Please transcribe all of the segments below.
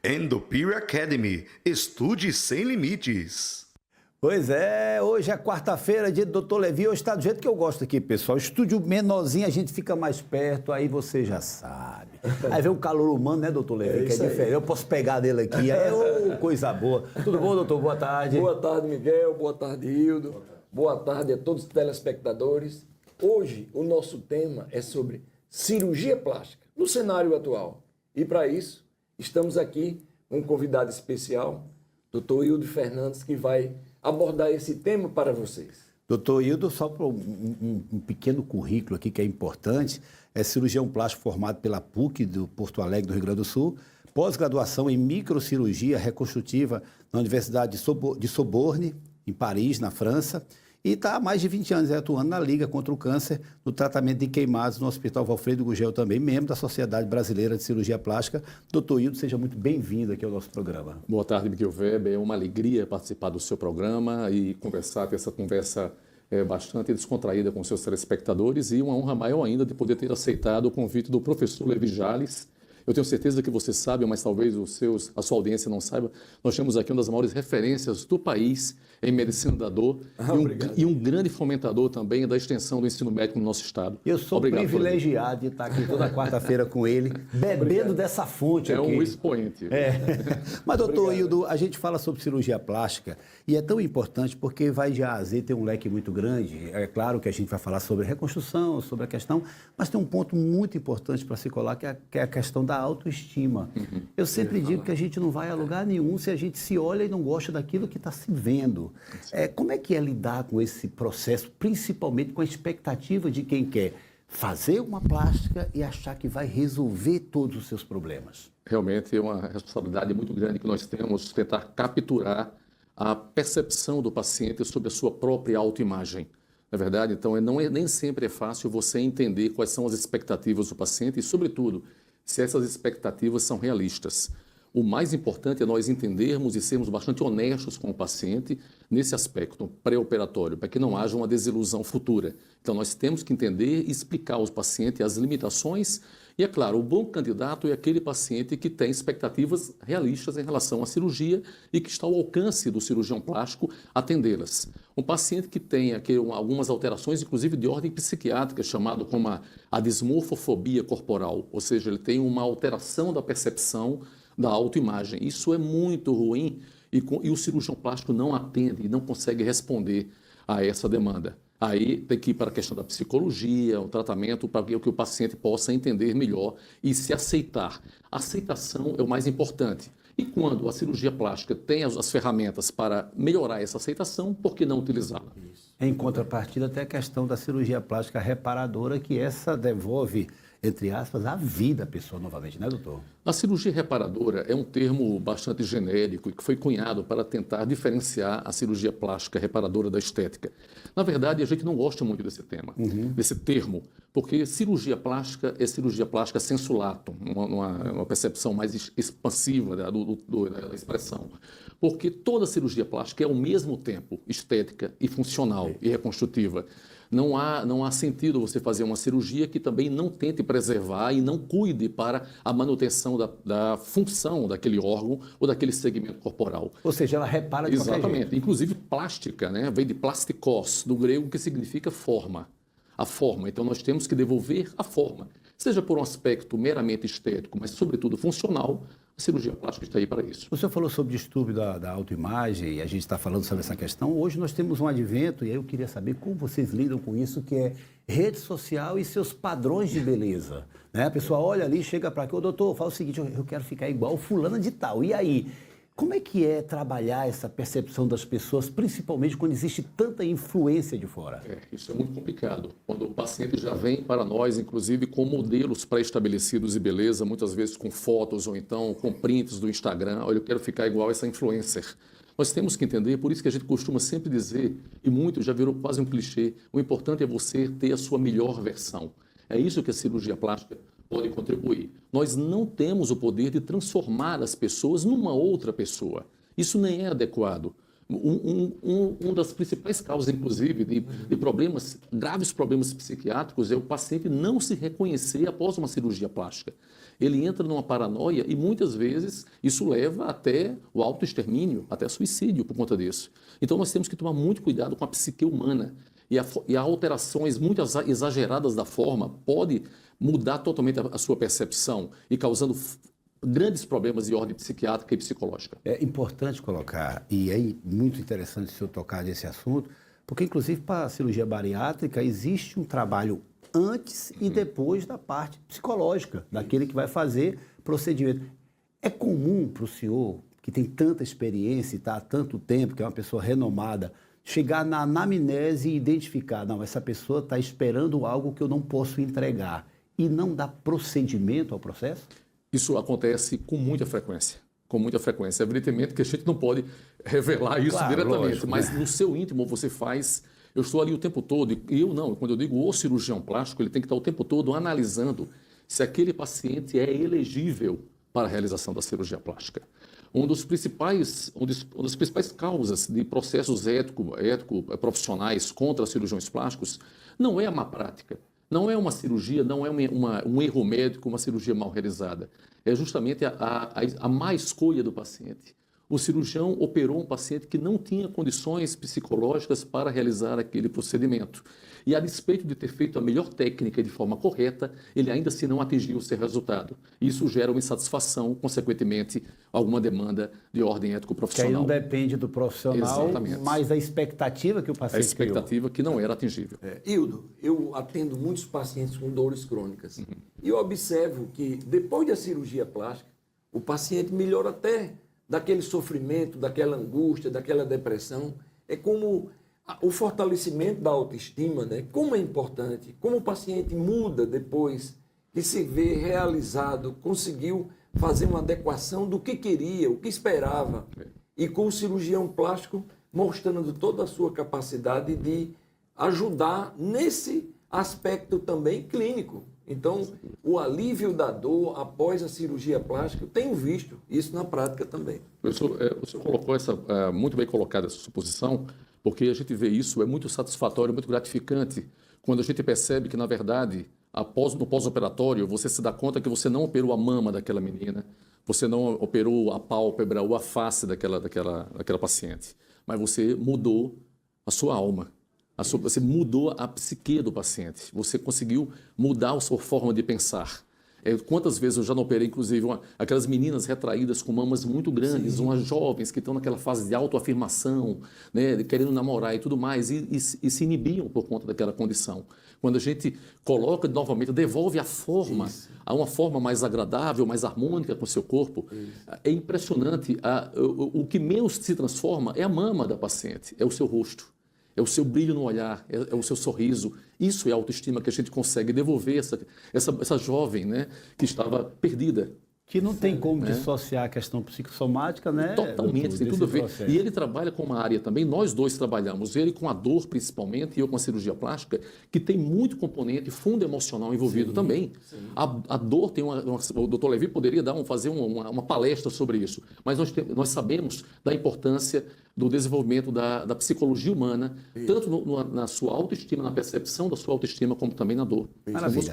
Endopira Academy. Estude sem limites. Pois é, hoje é quarta-feira, dia do Dr. Levi. Hoje está do jeito que eu gosto aqui, pessoal. Estúdio menorzinho, a gente fica mais perto, aí você já sabe. Aí vem o calor humano, né, doutor Levi, que é diferente. Eu posso pegar dele aqui, coisa boa. Tudo bom, doutor? Boa tarde. Boa tarde, Miguel. Boa tarde, Hildo. Boa tarde a todos os telespectadores. Hoje, o nosso tema é sobre cirurgia plástica no cenário atual. E para isso, estamos aqui com um convidado especial, Dr. Hildo Fernandes, que vai abordar esse tema para vocês. Doutor Hildo, só para um pequeno currículo aqui que é importante, é cirurgião plástico formado pela PUC do Porto Alegre, do Rio Grande do Sul, pós-graduação em microcirurgia reconstrutiva na Universidade de Sorbonne, em Paris, na França, e está há mais de 20 anos atuando na Liga contra o Câncer, no tratamento de queimados no Hospital Valfredo Gugel também, membro da Sociedade Brasileira de Cirurgia Plástica. Doutor Hildo, seja muito bem-vindo aqui ao nosso programa. Boa tarde, Miguel Weber. É uma alegria participar do seu programa e ter essa conversa bastante descontraída com seus telespectadores, e uma honra maior ainda de poder ter aceitado o convite do professor Levi Jales. Eu tenho certeza que você sabe, mas talvez a sua audiência não saiba, nós temos aqui uma das maiores referências do país em medicina da dor e um grande fomentador também da extensão do ensino médico no nosso estado. Eu sou privilegiado de estar aqui toda quarta-feira com ele, bebendo dessa fonte aqui. É um expoente. Mas, doutor Hildo, a gente fala sobre cirurgia plástica e é tão importante porque vai de A a Z, tem um leque muito grande. É claro que a gente vai falar sobre reconstrução, sobre a questão, mas tem um ponto muito importante para se colar, que é a questão da autoestima. Eu sempre digo que a gente não vai a lugar nenhum se a gente se olha e não gosta daquilo que está se vendo. Como é que é lidar com esse processo, principalmente com a expectativa de quem quer fazer uma plástica e achar que vai resolver todos os seus problemas? Realmente é uma responsabilidade muito grande que nós temos, tentar capturar a percepção do paciente sobre a sua própria autoimagem. Na verdade, então, nem sempre é fácil você entender quais são as expectativas do paciente e, sobretudo, se essas expectativas são realistas. O mais importante é nós entendermos e sermos bastante honestos com o paciente nesse aspecto pré-operatório, para que não haja uma desilusão futura. Então, nós temos que entender e explicar ao paciente as limitações e, é claro, o bom candidato é aquele paciente que tem expectativas realistas em relação à cirurgia e que está ao alcance do cirurgião plástico atendê-las. Um paciente que tem aqui algumas alterações, inclusive de ordem psiquiátrica, chamado como a dismorfofobia corporal, ou seja, ele tem uma alteração da percepção da autoimagem. Isso é muito ruim e o cirurgião plástico não atende e não consegue responder a essa demanda. Aí tem que ir para a questão da psicologia, o tratamento, para que o paciente possa entender melhor e se aceitar. A aceitação é o mais importante. E quando a cirurgia plástica tem as ferramentas para melhorar essa aceitação, por que não utilizá-la? Em contrapartida, tem a questão da cirurgia plástica reparadora, que essa devolve, entre aspas, a vida à pessoa novamente, né, doutor? A cirurgia reparadora é um termo bastante genérico e que foi cunhado para tentar diferenciar a cirurgia plástica reparadora da estética. Na verdade, a gente não gosta muito desse tema, desse termo, porque cirurgia plástica é cirurgia plástica sensu lato, uma percepção mais expansiva da expressão. Porque toda cirurgia plástica é ao mesmo tempo estética e funcional e reconstrutiva. Não há sentido você fazer uma cirurgia que também não tente preservar e não cuide para a manutenção da função daquele órgão ou daquele segmento corporal. Ou seja, ela repara de qualquer jeito. Exatamente. Inclusive plástica, né? Vem de plastikos, do grego, que significa forma. A forma. Então nós temos que devolver a forma. Seja por um aspecto meramente estético, mas sobretudo funcional, a cirurgia plástica está aí para isso. O senhor falou sobre distúrbio da autoimagem e a gente está falando sobre essa questão. Hoje nós temos um advento e aí eu queria saber como vocês lidam com isso, que é rede social e seus padrões de beleza. Né? A pessoa olha ali, chega para cá, ô doutor, fala o seguinte, eu quero ficar igual fulana de tal. E aí? Como é que é trabalhar essa percepção das pessoas, principalmente quando existe tanta influência de fora? Isso é muito complicado. Quando o paciente já vem para nós, inclusive com modelos pré-estabelecidos de beleza, muitas vezes com fotos ou então com prints do Instagram, olha, eu quero ficar igual essa influencer. Nós temos que entender, por isso que a gente costuma sempre dizer, e muito já virou quase um clichê, o importante é você ter a sua melhor versão. É isso que a cirurgia plástica pode contribuir. Nós não temos o poder de transformar as pessoas numa outra pessoa. Isso nem é adequado. Uma das principais causas, inclusive, de problemas, graves problemas psiquiátricos é o paciente não se reconhecer após uma cirurgia plástica. Ele entra numa paranoia e muitas vezes isso leva até o autoextermínio, até suicídio por conta disso. Então nós temos que tomar muito cuidado com a psique humana e alterações muito exageradas da forma pode mudar totalmente a sua percepção e causando grandes problemas de ordem psiquiátrica e psicológica. É importante colocar, e é muito interessante o senhor tocar nesse assunto, porque inclusive para a cirurgia bariátrica existe um trabalho antes e depois da parte psicológica, daquele que vai fazer procedimento. É comum para o senhor, que tem tanta experiência e está há tanto tempo, que é uma pessoa renomada, chegar na anamnese e identificar, não, essa pessoa está esperando algo que eu não posso entregar, e não dar procedimento ao processo? Isso acontece com muita frequência. Com muita frequência. Evidentemente que a gente não pode revelar isso diretamente, lógico, mas no seu íntimo você faz. Eu estou ali o tempo todo, e eu não, quando eu digo o cirurgião plástico, ele tem que estar o tempo todo analisando se aquele paciente é elegível para a realização da cirurgia plástica. Uma das principais causas de processos ético-profissionais contra cirurgiões plásticos não é a má prática. Não é uma cirurgia, não é um erro médico, uma cirurgia mal realizada. É justamente a má escolha do paciente. O cirurgião operou um paciente que não tinha condições psicológicas para realizar aquele procedimento. E a despeito de ter feito a melhor técnica de forma correta, ele ainda assim não atingiu o seu resultado. Isso gera uma insatisfação, consequentemente, alguma demanda de ordem ético-profissional. Que aí não depende do profissional, exatamente, mas da expectativa que o paciente criou. A expectativa que não era atingível. Hildo, eu atendo muitos pacientes com dores crônicas. E eu observo que depois da cirurgia plástica, o paciente melhora até daquele sofrimento, daquela angústia, daquela depressão. É como o fortalecimento da autoestima, né? Como é importante, como o paciente muda depois que se vê realizado, conseguiu fazer uma adequação do que queria, o que esperava. E com o cirurgião plástico mostrando toda a sua capacidade de ajudar nesse aspecto também clínico. Então, o alívio da dor após a cirurgia plástica, eu tenho visto isso na prática também. Professor, o senhor colocou muito bem colocada essa suposição, porque a gente vê isso, é muito satisfatório, muito gratificante, quando a gente percebe que, na verdade, no pós-operatório, você se dá conta que você não operou a mama daquela menina, você não operou a pálpebra ou a face daquela paciente, mas você mudou a sua alma. Você mudou a psique do paciente, você conseguiu mudar a sua forma de pensar. Quantas vezes eu já não operei, inclusive, aquelas meninas retraídas com mamas muito grandes, umas jovens que estão naquela fase de autoafirmação, né, querendo namorar e tudo mais, e se inibiam por conta daquela condição. Quando a gente coloca novamente, devolve a forma, a uma forma mais agradável, mais harmônica com o seu corpo, é impressionante. O que menos se transforma é a mama da paciente, é o seu rosto. É o seu brilho no olhar, é o seu sorriso. Isso é a autoestima que a gente consegue devolver essa jovem, né, que estava perdida. Que não tem como dissociar a questão psicossomática, né? Totalmente, tem tudo a ver. Processo. E ele trabalha com uma área também, nós dois trabalhamos, ele com a dor principalmente e eu com a cirurgia plástica, que tem muito componente fundo emocional envolvido também. A dor tem o Dr. Levi poderia fazer uma palestra sobre isso, mas nós sabemos da importância do desenvolvimento da psicologia humana, tanto na sua autoestima, na percepção da sua autoestima, como também na dor. Maravilha.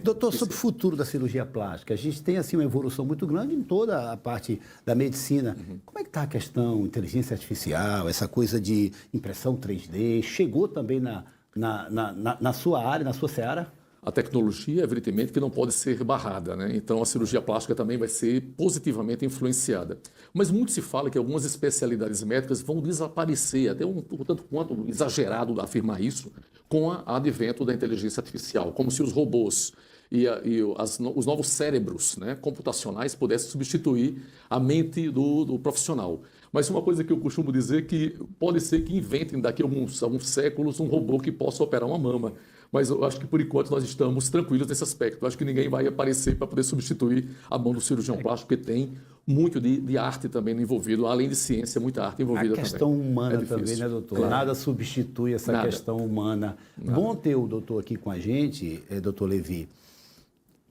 Doutor, sobre o futuro da cirurgia plástica, a gente tem assim uma evolução muito grande em toda a parte da medicina. Como é que está a questão inteligência artificial, essa coisa de impressão 3D? Chegou também na sua área, na sua seara? A tecnologia, evidentemente, que não pode ser barrada, né? Então, a cirurgia plástica também vai ser positivamente influenciada. Mas muito se fala que algumas especialidades médicas vão desaparecer, até um tanto quanto exagerado afirmar isso, com o advento da inteligência artificial, como se os robôs e os novos cérebros, né, computacionais pudessem substituir a mente do profissional. Mas uma coisa que eu costumo dizer é que pode ser que inventem daqui a alguns séculos um robô que possa operar uma mama. Mas eu acho que, por enquanto, nós estamos tranquilos nesse aspecto. Eu acho que ninguém vai aparecer para poder substituir a mão do cirurgião plástico, porque tem muito de arte também envolvido, além de ciência, muita arte envolvida também. A questão humana também, né, doutor? Claro. Nada substitui essa questão humana. Nada. Bom ter o doutor aqui com a gente, doutor Levi.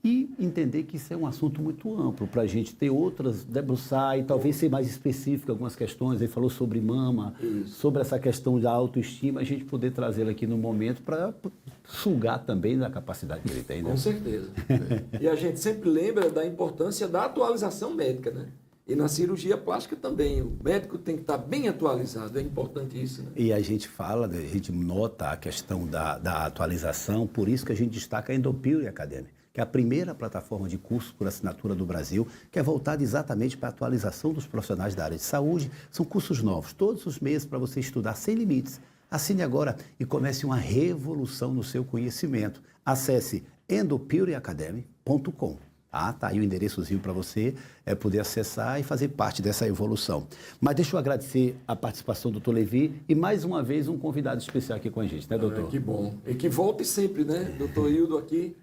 e entender que isso é um assunto muito amplo para a gente ter outras, debruçar e talvez ser mais específico algumas questões. Ele falou sobre mama, sobre essa questão da autoestima, a gente poder trazê-la aqui no momento para sugar também da capacidade que ele tem. Né? Com certeza. E a gente sempre lembra da importância da atualização médica, né? E na cirurgia plástica também, o médico tem que estar bem atualizado, é importante isso, né? E a gente fala, a gente nota a questão da atualização, por isso que a gente destaca a Endopure Academy, que é a primeira plataforma de curso por assinatura do Brasil, que é voltada exatamente para a atualização dos profissionais da área de saúde. São cursos novos, todos os meses para você estudar sem limites. Assine agora e comece uma revolução no seu conhecimento. Acesse endopureacademy.com. Tá aí o endereçozinho para você poder acessar e fazer parte dessa evolução. Mas deixa eu agradecer a participação do Dr. Levi e mais uma vez um convidado especial aqui com a gente, né, doutor? Que bom. E que volte sempre, né? Doutor Hildo aqui,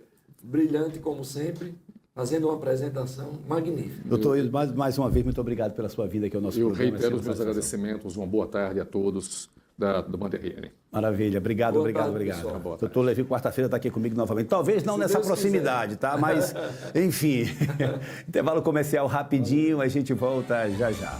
brilhante como sempre, fazendo uma apresentação magnífica. Doutor Hildo, mais uma vez, muito obrigado pela sua vinda aqui ao nosso Eu programa. reitero os meus agradecimentos. Uma boa tarde a todos do Band RN. Maravilha, obrigado. Pessoal. Doutor Levi, quarta-feira, está aqui comigo novamente. Talvez não Se nessa Deus proximidade, tá? Mas, enfim, intervalo comercial rapidinho, a gente volta já já.